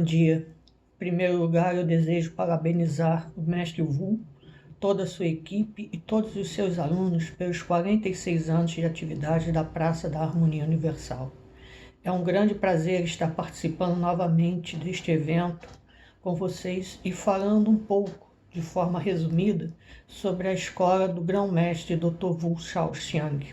dia. Em primeiro lugar, eu desejo parabenizar o mestre Wu, toda a sua equipe e todos os seus alunos pelos 46 anos de atividade da Praça da Harmonia Universal. É um grande prazer estar participando novamente deste evento com vocês e falando um pouco, de forma resumida, sobre a escola do grão-mestre Dr. Wu Shaoxiang,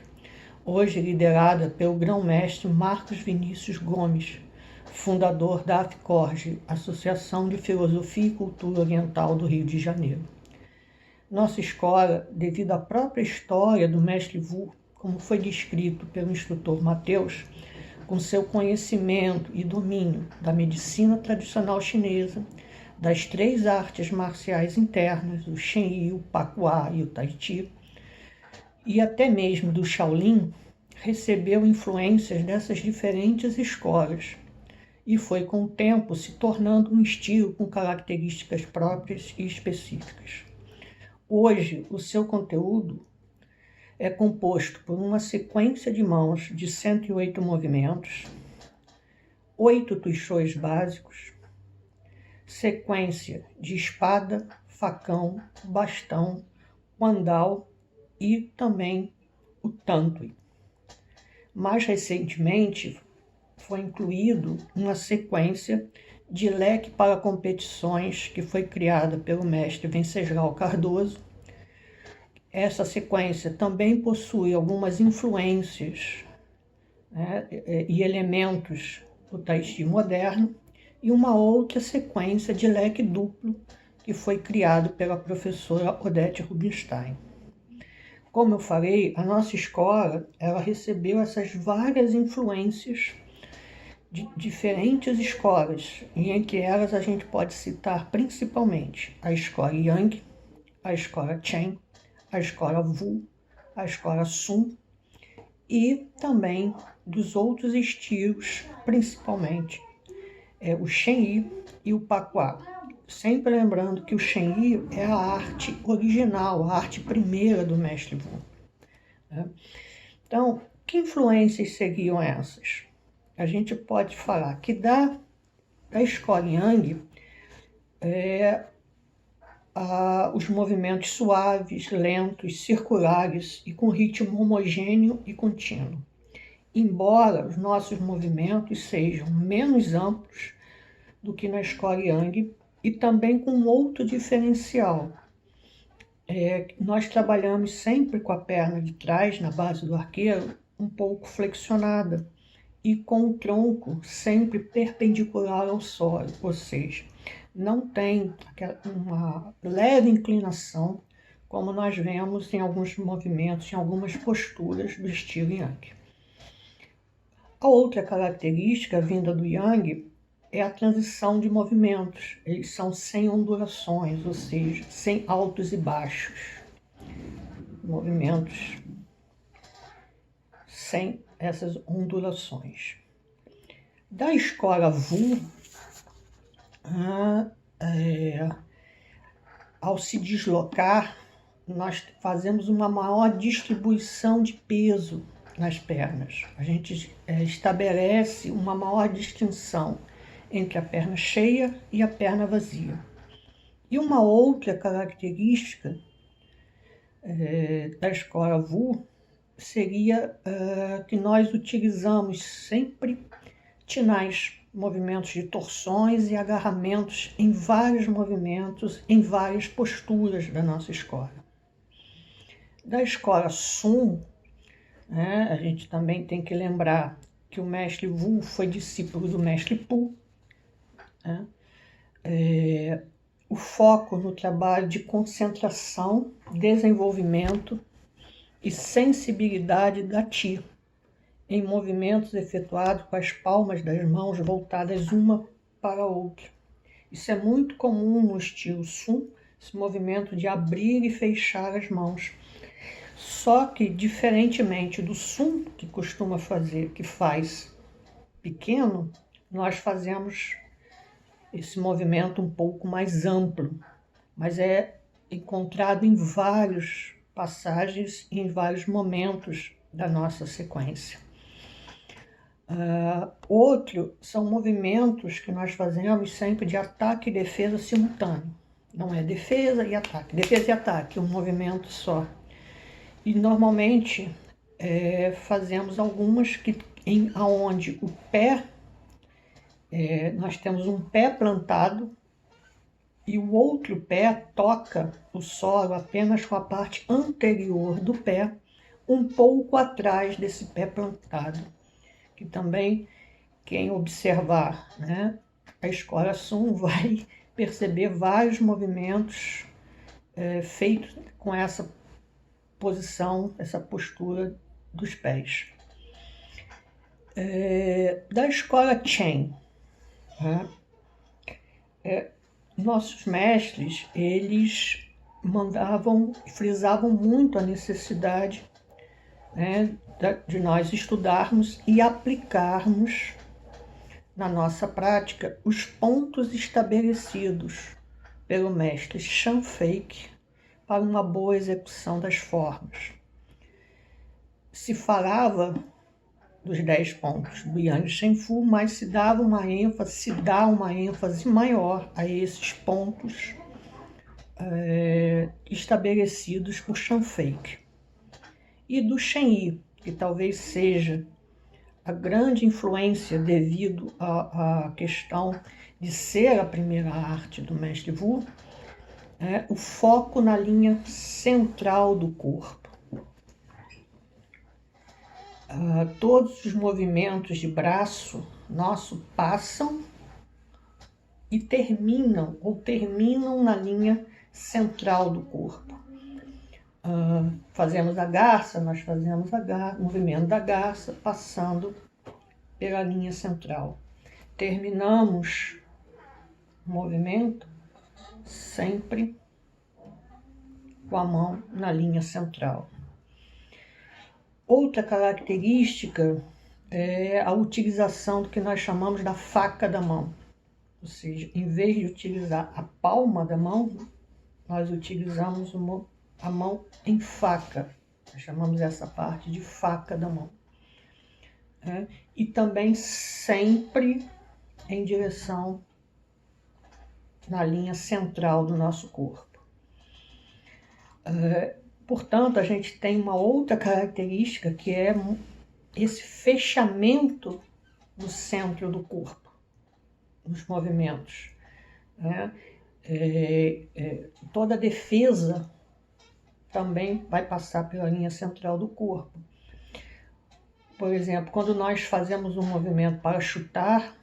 hoje liderada pelo grão-mestre Marcos Vinícius Gomes, fundador da AFCORG, Associação de Filosofia e Cultura Oriental do Rio de Janeiro. Nossa escola, devido à própria história do mestre Wu, como foi descrito pelo instrutor Mateus, com seu conhecimento e domínio da medicina tradicional chinesa, das 3 artes marciais internas, o Shen Yi, o Pacuá e o Tai Chi, e até mesmo do Shaolin, recebeu influências dessas diferentes escolas e foi com o tempo se tornando um estilo com características próprias e específicas. Hoje, o seu conteúdo é composto por uma sequência de mãos de 108 movimentos, 8 tuições básicos, sequência de espada, facão, bastão, guandal e também o Tantui. Mais recentemente, foi incluído uma sequência de leque para competições que foi criada pelo mestre Venceslau Cardoso. Essa sequência também possui algumas influências, né, e elementos do Tai Chi moderno, e uma outra sequência de leque duplo que foi criado pela professora Odete Rubinstein. Como eu falei, a nossa escola ela recebeu essas várias influências de diferentes escolas, e entre elas a gente pode citar principalmente a escola Yang, a escola Chen, a escola Wu, a escola Sun e também dos outros estilos, principalmente o Shen Yi e o Pacuá. Sempre lembrando que o Shen Yi é a arte original, a arte primeira do mestre Wu. Né? Então, que influências seriam essas? A gente pode falar que da escola Yang os movimentos suaves, lentos, circulares e com ritmo homogêneo e contínuo. Embora os nossos movimentos sejam menos amplos do que na escola Yang e também com outro diferencial. Nós trabalhamos sempre com a perna de trás, na base do arqueiro, um pouco flexionada e com o tronco sempre perpendicular ao solo, ou seja, não tem uma leve inclinação, como nós vemos em alguns movimentos, em algumas posturas do estilo Yang. A outra característica vinda do Yang é a transição de movimentos. Eles são sem ondulações, ou seja, sem altos e baixos. Movimentos sem essas ondulações. Da escola Wu, ao se deslocar, nós fazemos uma maior distribuição de peso nas pernas. A gente estabelece uma maior distinção entre a perna cheia e a perna vazia. E uma outra característica da escola Wu seria que nós utilizamos sempre tinais, movimentos de torções e agarramentos em vários movimentos, em várias posturas da nossa escola. Da escola Sun, a gente também tem que lembrar que o mestre Wu foi discípulo do mestre Pu. O foco no trabalho de concentração, desenvolvimento e sensibilidade da Qi, em movimentos efetuados com as palmas das mãos voltadas uma para a outra. Isso é muito comum no estilo Sun, esse movimento de abrir e fechar as mãos. Só que, diferentemente do Sun, que costuma fazer, que faz pequeno, nós fazemos esse movimento um pouco mais amplo, mas é encontrado em várias passagens e em vários momentos da nossa sequência. Outro são movimentos que nós fazemos sempre de ataque e defesa simultâneo. Não é defesa e ataque, um movimento só. E normalmente fazemos algumas aonde o pé, nós temos um pé plantado e o outro pé toca o solo apenas com a parte anterior do pé, um pouco atrás desse pé plantado. Que também, quem observar, né, a escola Sun vai perceber vários movimentos feitos com essa posição, essa postura dos pés. Da escola Chen, né, nossos mestres, eles frisavam muito a necessidade, né, de nós estudarmos e aplicarmos na nossa prática os pontos estabelecidos pelo mestre Chan Feike para uma boa execução das formas. Se falava dos 10 pontos do Yang Shen Fu, mas se dá uma ênfase maior a esses pontos estabelecidos por Chan Feike. E do Shen Yi, que talvez seja a grande influência devido à questão de ser a primeira arte do mestre Wu, o foco na linha central do corpo. Todos os movimentos de braço nosso passam e terminam na linha central do corpo. Fazemos a garça, nós fazemos o movimento da garça passando pela linha central. Terminamos o movimento sempre com a mão na linha central. Outra característica é a utilização do que nós chamamos da faca da mão. Ou seja, em vez de utilizar a palma da mão, nós utilizamos a mão em faca. Nós chamamos essa parte de faca da mão. E também sempre em direção na linha central do nosso corpo. Portanto, a gente tem uma outra característica que é esse fechamento do centro do corpo, nos movimentos. Toda defesa também vai passar pela linha central do corpo. Por exemplo, quando nós fazemos um movimento para chutar,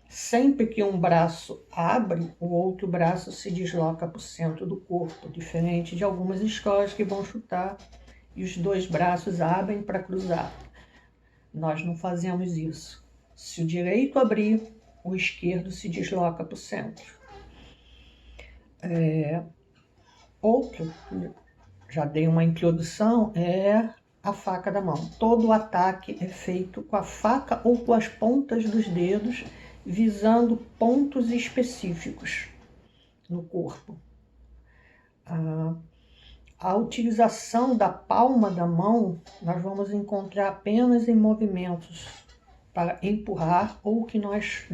sempre que um braço abre, o outro braço se desloca para o centro do corpo, diferente de algumas escolas que vão chutar e os dois braços abrem para cruzar. Nós não fazemos isso. Se o direito abrir, o esquerdo se desloca para o centro. Outro, já dei uma introdução, é a faca da mão. Todo o ataque é feito com a faca ou com as pontas dos dedos, visando pontos específicos no corpo. A utilização da palma da mão nós vamos encontrar apenas em movimentos para empurrar, ou o que nós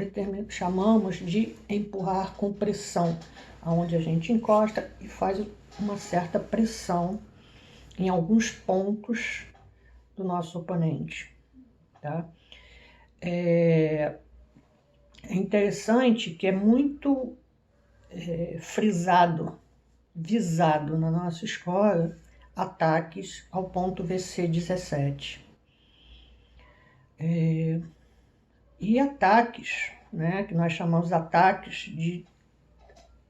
chamamos de empurrar com pressão, onde a gente encosta e faz uma certa pressão em alguns pontos do nosso oponente. Tá? É interessante que é muito visado na nossa escola ataques ao ponto VC17. E ataques, né, que nós chamamos de ataques de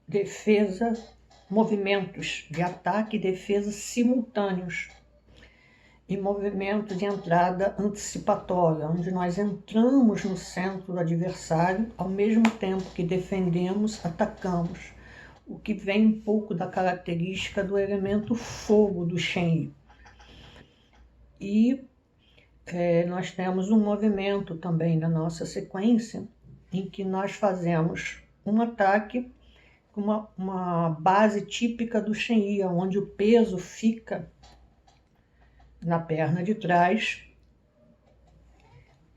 defesa, movimentos de ataque e defesa simultâneos, e movimentos de entrada antecipatória, onde nós entramos no centro do adversário ao mesmo tempo que defendemos, atacamos, o que vem um pouco da característica do elemento fogo do Shen Yi. E nós temos um movimento também na nossa sequência, em que nós fazemos um ataque com uma base típica do Shen Yi, onde o peso fica na perna de trás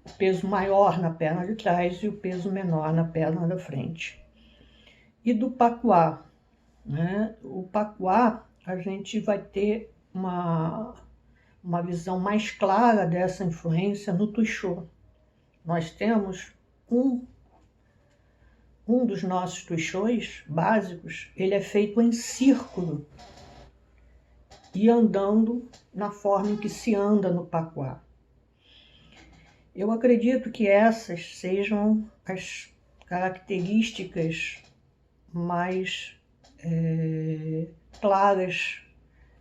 o peso maior na perna de trás e o peso menor na perna da frente. E do pacuá, né? O pacuá, a gente vai ter uma visão mais clara dessa influência no tuixô. Nós temos um dos nossos tuixôs básicos, ele é feito em círculo e andando na forma em que se anda no pacuá. Eu acredito que essas sejam as características mais claras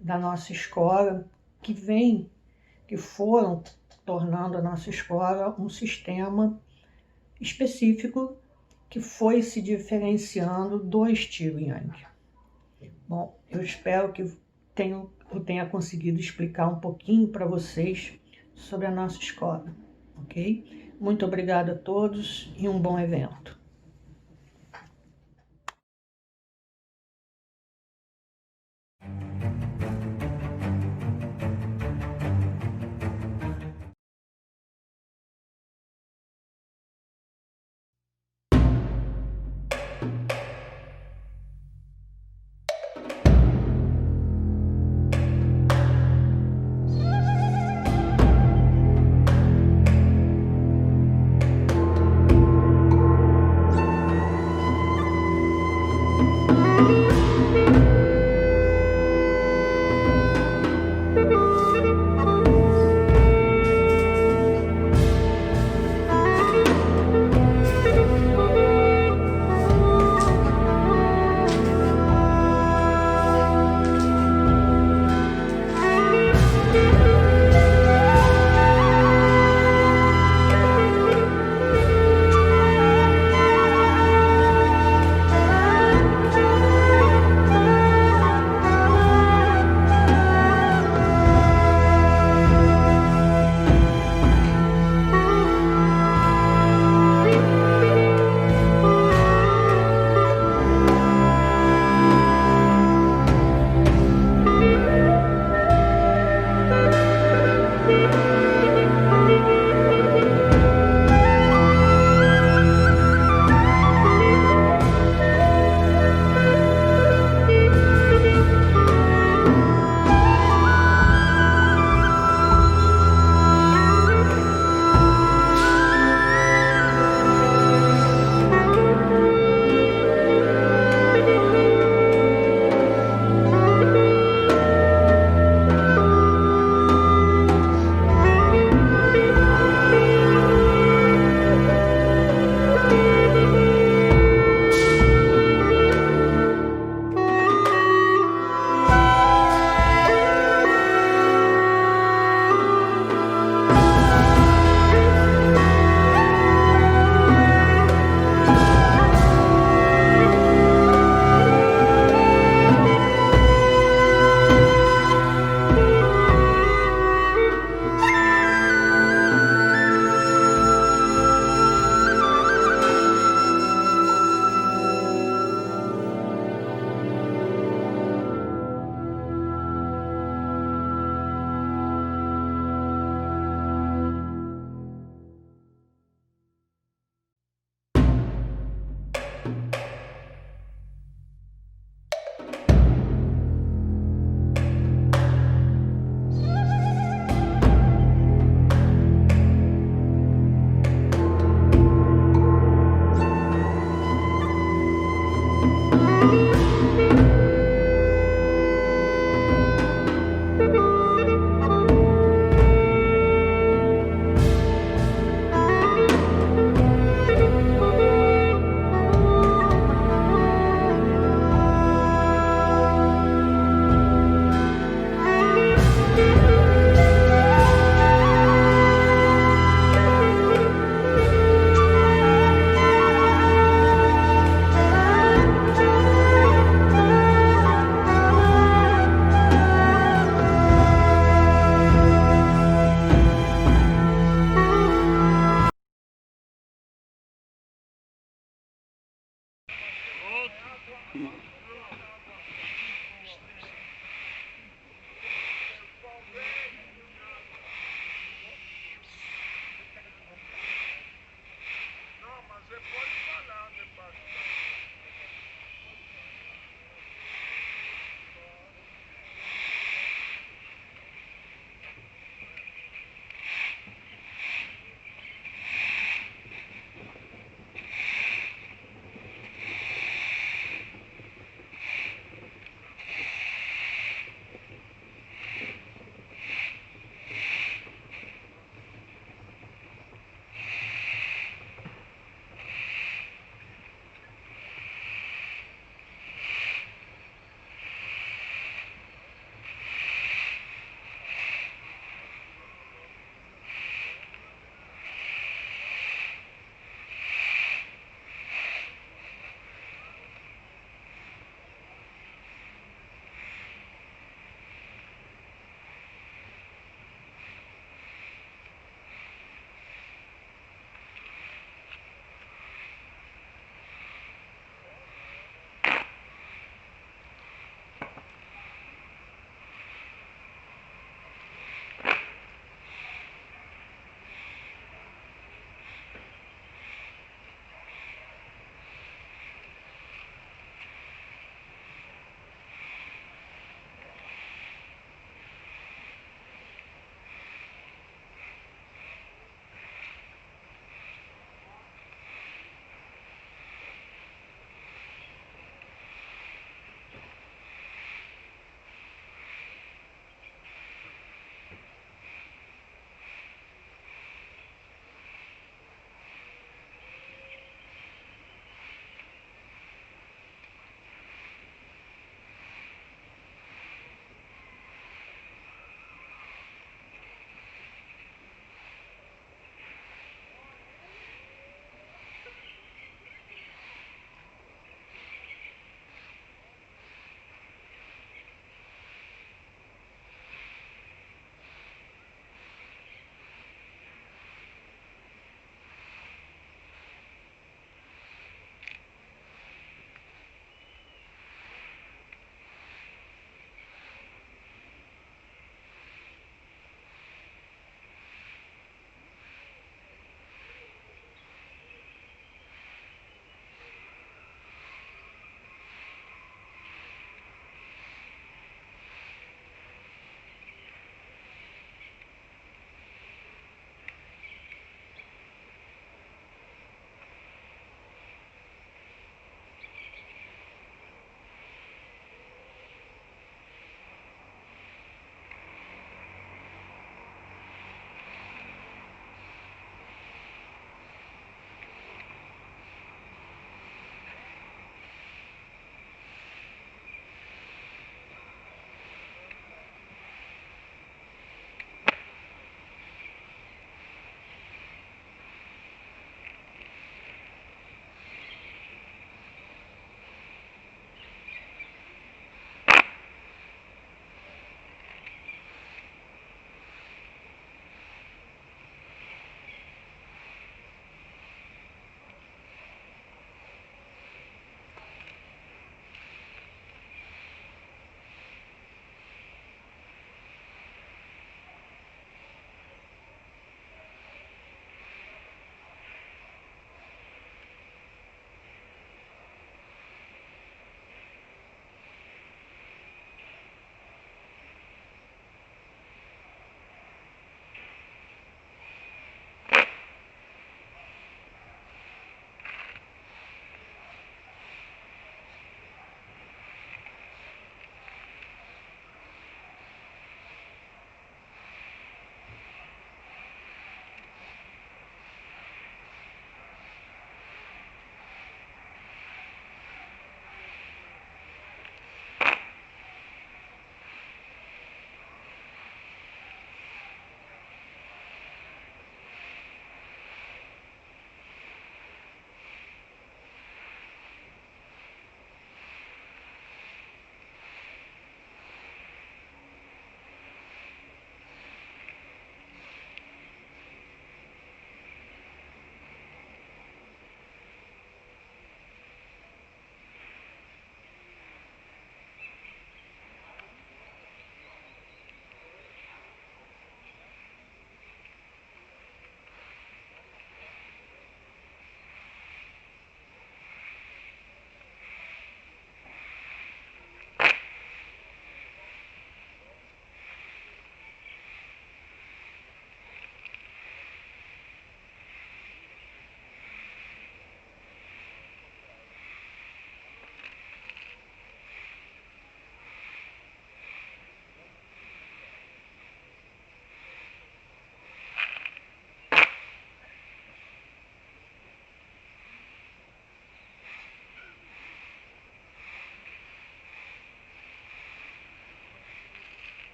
da nossa escola, que foram tornando a nossa escola um sistema específico que foi se diferenciando do estilo Yang. Bom, eu espero que eu tenha conseguido explicar um pouquinho para vocês sobre a nossa escola, ok? Muito obrigada a todos e um bom evento.